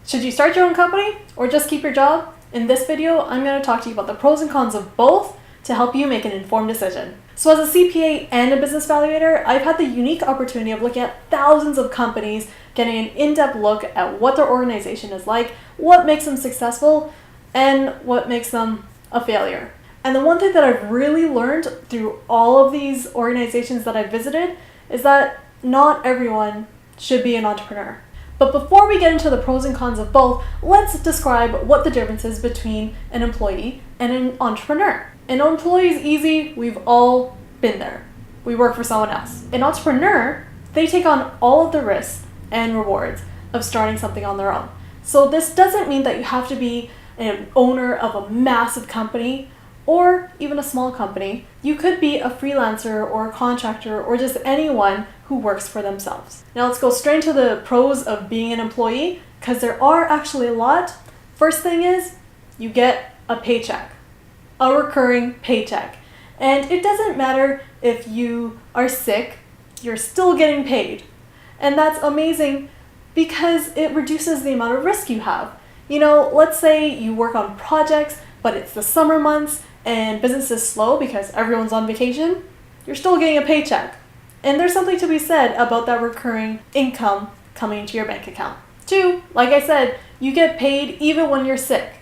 Should you start your own company or just keep your job? In this video, I'm going to talk to you about the pros and cons of both to help you make an informed decision. So as a CPA and a business valuator, I've had the unique opportunity of looking at thousands of companies, getting an in-depth look at what their organization is like, what makes them successful, and what makes them a failure. And the one thing that I've really learned through all of these organizations that I've visited is that not everyone should be an entrepreneur. But before we get into the pros and cons of both, let's describe what the difference is between an employee and an entrepreneur. An employee is easy, we've all been there. We work for someone else. An entrepreneur, they take on all of the risks and rewards of starting something on their own. So this doesn't mean that you have to be an owner of a massive company or even a small company. You could be a freelancer or a contractor or just anyone who works for themselves. Now let's go straight to the pros of being an employee, because there are actually a lot. First thing is, you get a paycheck, a recurring paycheck. And it doesn't matter if you are sick, you're still getting paid. And that's amazing because it reduces the amount of risk you have. You know, let's say you work on projects, but it's the summer months and business is slow because everyone's on vacation, you're still getting a paycheck. And there's something to be said about that recurring income coming into your bank account. 2, like I said, you get paid even when you're sick.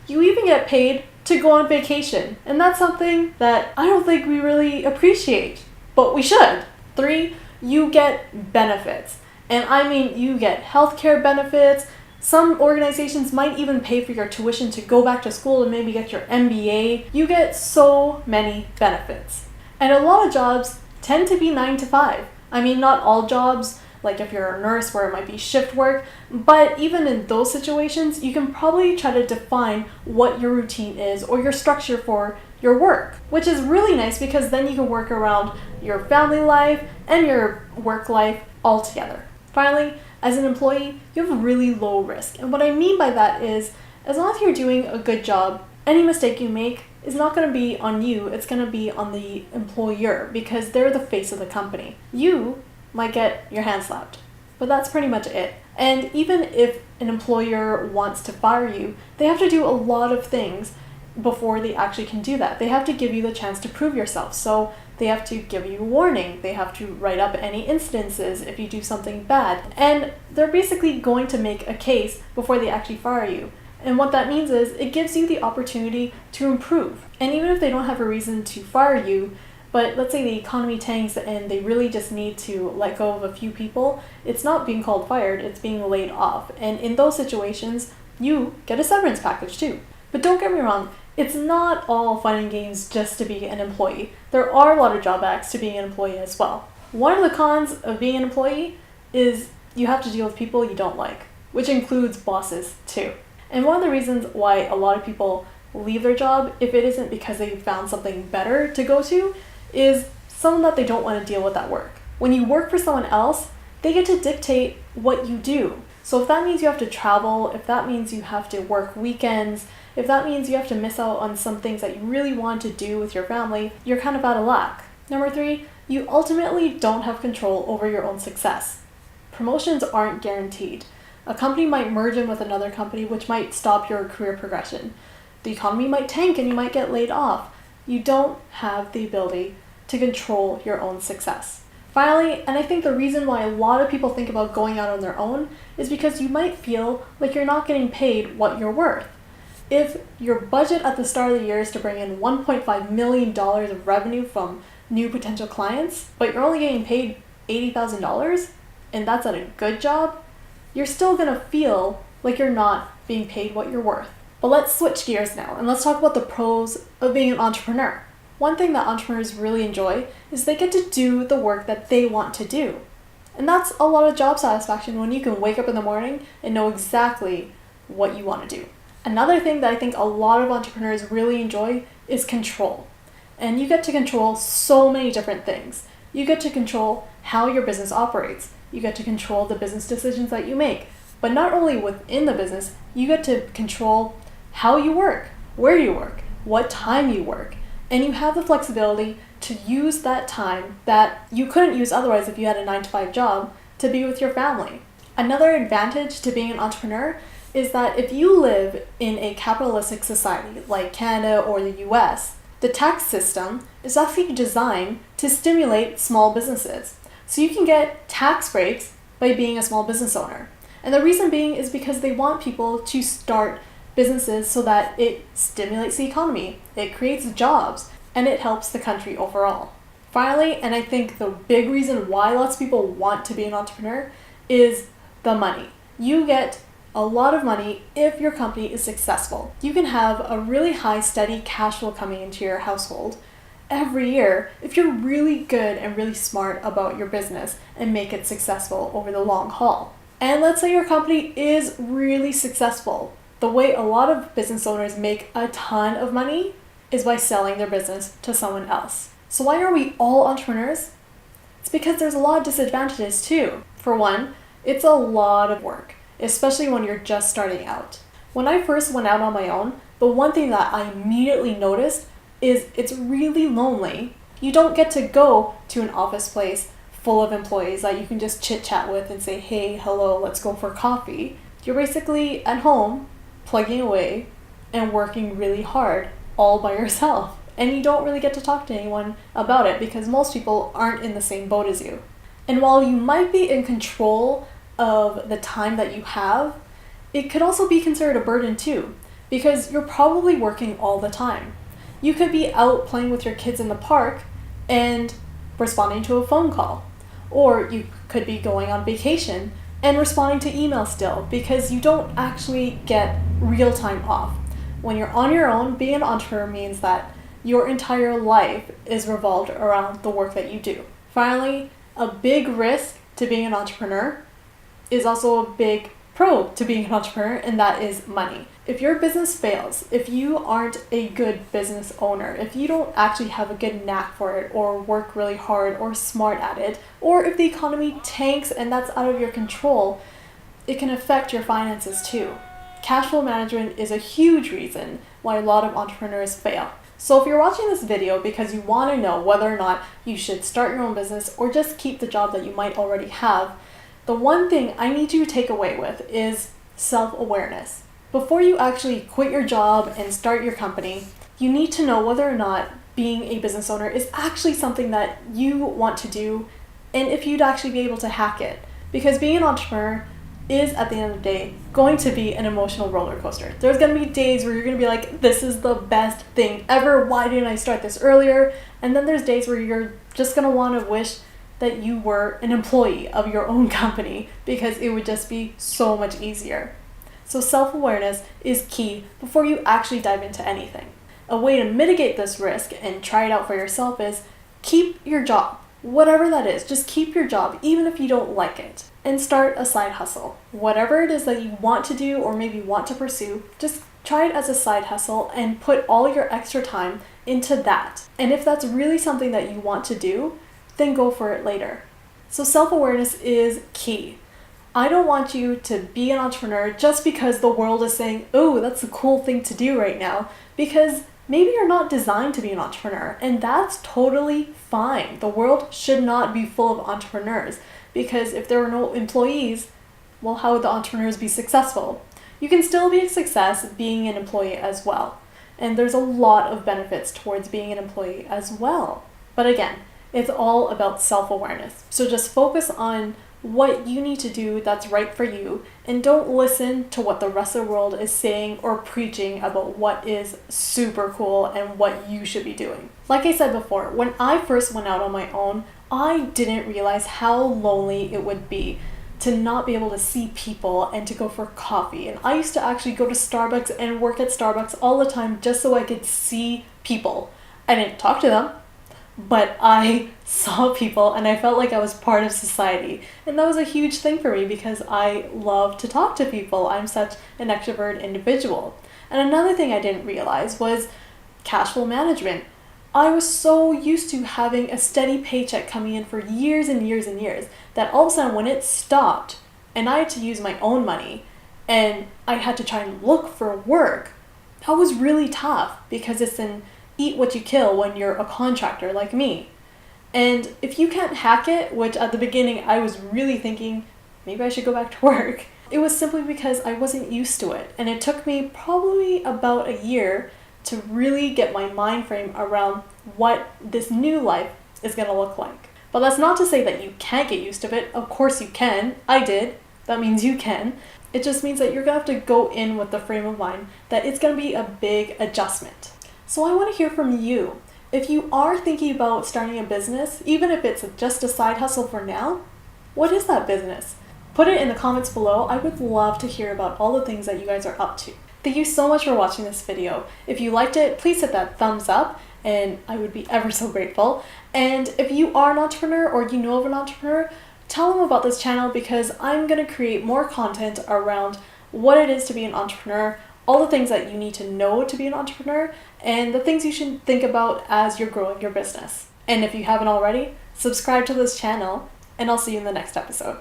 You even get paid to go on vacation. And that's something that I don't think we really appreciate, but we should. 3, you get benefits. And I mean, you get healthcare benefits. Some organizations might even pay for your tuition to go back to school and maybe get your MBA. You get so many benefits. And a lot of jobs tend to be 9 to 5. I mean, not all jobs, like if you're a nurse where it might be shift work, but even in those situations, you can probably try to define what your routine is or your structure for your work, which is really nice because then you can work around your family life and your work life all together. Finally, as an employee, you have really low risk. And what I mean by that is, as long as you're doing a good job, any mistake you make is not going to be on you, it's going to be on the employer because they're the face of the company. You might get your hand slapped, but that's pretty much it. And even if an employer wants to fire you, they have to do a lot of things before they actually can do that. They have to give you the chance to prove yourself. So they have to give you a warning. They have to write up any incidences if you do something bad. And they're basically going to make a case before they actually fire you. And what that means is it gives you the opportunity to improve. And even if they don't have a reason to fire you, but let's say the economy tanks and they really just need to let go of a few people, it's not being called fired, it's being laid off. And in those situations, you get a severance package too. But don't get me wrong, it's not all fun and games just to be an employee. There are a lot of drawbacks to being an employee as well. One of the cons of being an employee is you have to deal with people you don't like, which includes bosses too. And one of the reasons why a lot of people leave their job, if it isn't because they found something better to go to, is someone that they don't want to deal with at work. When you work for someone else, they get to dictate what you do. So if that means you have to travel, if that means you have to work weekends, if that means you have to miss out on some things that you really want to do with your family, you're kind of out of luck. Number 3, you ultimately don't have control over your own success. Promotions aren't guaranteed. A company might merge in with another company, which might stop your career progression. The economy might tank and you might get laid off. You don't have the ability to control your own success. Finally, and I think the reason why a lot of people think about going out on their own is because you might feel like you're not getting paid what you're worth. If your budget at the start of the year is to bring in $1.5 million of revenue from new potential clients, but you're only getting paid $80,000, and that's at a good job, you're still gonna feel like you're not being paid what you're worth. But let's switch gears now and let's talk about the pros of being an entrepreneur. One thing that entrepreneurs really enjoy is they get to do the work that they want to do. And that's a lot of job satisfaction when you can wake up in the morning and know exactly what you want to do. Another thing that I think a lot of entrepreneurs really enjoy is control. And you get to control so many different things. You get to control how your business operates. You get to control the business decisions that you make. But not only within the business, you get to control how you work, where you work, what time you work. And you have the flexibility to use that time that you couldn't use otherwise if you had a 9 to 5 job to be with your family. Another advantage to being an entrepreneur is that if you live in a capitalistic society like Canada or the US, the tax system is actually designed to stimulate small businesses. So you can get tax breaks by being a small business owner. And the reason being is because they want people to start businesses so that it stimulates the economy, it creates jobs, and it helps the country overall. Finally, and I think the big reason why lots of people want to be an entrepreneur is the money. You get a lot of money if your company is successful. You can have a really high steady cash flow coming into your household every year if you're really good and really smart about your business and make it successful over the long haul. And let's say your company is really successful. The way a lot of business owners make a ton of money is by selling their business to someone else. So why are we all entrepreneurs? It's because there's a lot of disadvantages too. For one, it's a lot of work, especially when you're just starting out. When I first went out on my own, the one thing that I immediately noticed is it's really lonely. You don't get to go to an office place full of employees that you can just chit chat with and say, hey, hello, let's go for coffee. You're basically at home, plugging away and working really hard all by yourself. And you don't really get to talk to anyone about it because most people aren't in the same boat as you. And while you might be in control of the time that you have, it could also be considered a burden too, because you're probably working all the time. You could be out playing with your kids in the park and responding to a phone call. Or you could be going on vacation and responding to emails still, because you don't actually get real time off. When you're on your own, being an entrepreneur means that your entire life is revolved around the work that you do. Finally, a big risk to being an entrepreneur is also a big pro to being an entrepreneur, and that is money. If your business fails, if you aren't a good business owner, if you don't actually have a good knack for it or work really hard or smart at it, or if the economy tanks and that's out of your control, it can affect your finances too. Cash flow management is a huge reason why a lot of entrepreneurs fail. So if you're watching this video because you want to know whether or not you should start your own business or just keep the job that you might already have, the one thing I need you to take away with is self-awareness. Before you actually quit your job and start your company, you need to know whether or not being a business owner is actually something that you want to do and if you'd actually be able to hack it. Because being an entrepreneur is, at the end of the day, going to be an emotional roller coaster. There's going to be days where you're going to be like, this is the best thing ever, why didn't I start this earlier? And then there's days where you're just going to want to wish that you were an employee of your own company because it would just be so much easier. So self-awareness is key before you actually dive into anything. A way to mitigate this risk and try it out for yourself is keep your job. Whatever that is, just keep your job even if you don't like it. And start a side hustle. Whatever it is that you want to do or maybe want to pursue, just try it as a side hustle and put all your extra time into that. And if that's really something that you want to do, then go for it later. So self-awareness is key. I don't want you to be an entrepreneur just because the world is saying, oh, that's a cool thing to do right now, because maybe you're not designed to be an entrepreneur, and that's totally fine. The world should not be full of entrepreneurs, because if there were no employees, well, how would the entrepreneurs be successful? You can still be a success being an employee as well. And there's a lot of benefits towards being an employee as well. But again, it's all about self-awareness. So just focus on what you need to do that's right for you, and don't listen to what the rest of the world is saying or preaching about what is super cool and what you should be doing. Like I said before, when I first went out on my own, I didn't realize how lonely it would be to not be able to see people and to go for coffee. And I used to actually go to Starbucks and work at Starbucks all the time just so I could see people. I didn't talk to them, but I saw people and I felt like I was part of society. And that was a huge thing for me because I love to talk to people. I'm such an extrovert individual. And another thing I didn't realize was cash flow management. I was so used to having a steady paycheck coming in for years and years and years that all of a sudden when it stopped and I had to use my own money and I had to try and look for work, that was really tough because it's an eat what you kill when you're a contractor like me. And if you can't hack it, which at the beginning I was really thinking maybe I should go back to work, It was simply because I wasn't used to it, and it took me probably about a year to really get my mind frame around what this new life is going to look like. But that's not to say that you can't get used to it. Of course you can. I did. That means you can. It just means that you're going to have to go in with the frame of mind that it's going to be a big adjustment. So I want to hear from you. If you are thinking about starting a business, even if it's just a side hustle for now, what is that business? Put it in the comments below. I would love to hear about all the things that you guys are up to. Thank you so much for watching this video. If you liked it, please hit that thumbs up and I would be ever so grateful. And if you are an entrepreneur or you know of an entrepreneur, tell them about this channel because I'm going to create more content around what it is to be an entrepreneur, all the things that you need to know to be an entrepreneur, and the things you should think about as you're growing your business. And if you haven't already, subscribe to this channel and I'll see you in the next episode.